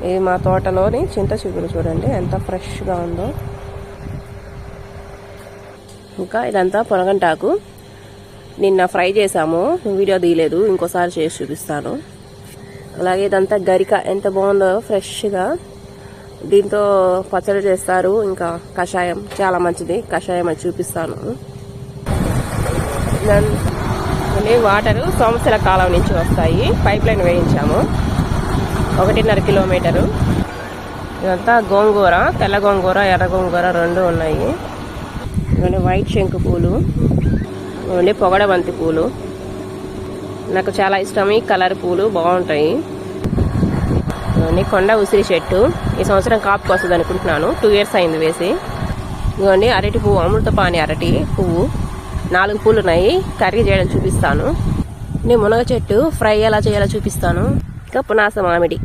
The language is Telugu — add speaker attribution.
Speaker 1: ఇది మా తోటలోని చింత చిగురు చూడండి ఎంత ఫ్రెష్గా ఉందో. ఇంకా ఇదంతా పొనగంటాకు, నిన్న ఫ్రై చేసాము, వీడియో తీయలేదు, ఇంకోసారి చేసి చూపిస్తాను. అలాగే ఇదంతా గరిక ఎంత బాగుందో ఫ్రెష్గా, దీంతో పచ్చడి చేస్తారు. ఇంకా కషాయం చాలా మంచిది, కషాయం అది చూపిస్తాను. వాటర్ సోమశిల కాలం నుంచి వస్తాయి, పైప్ లైన్ వేయించాము 1.5 కిలోమీటరు. ఇదంతా గోంగూర, తెల్ల గోంగూర ఎర్ర గోంగూర రెండు ఉన్నాయి. ఇవన్నీ వైట్ శంకు పూలు, ఇవన్నీ పొగడబంతి పూలు, నాకు చాలా ఇష్టం ఈ కలర్ పూలు, బాగుంటాయి. ఇవన్నీ కొండ ఉసిరి చెట్టు, ఈ సంవత్సరం కాపుకి వస్తుంది అనుకుంటున్నాను, 2 years అయింది వేసి. ఇవన్నీ అరటి పువ్వు, అమృతపాణి అరటి పువ్వు, 4 పూలు ఉన్నాయి, కర్రీ చేయడం చూపిస్తాను. మునగ చెట్టు ఫ్రై ఎలా చేయాలో చూపిస్తాను. ఇంకా పునాస మామిడి.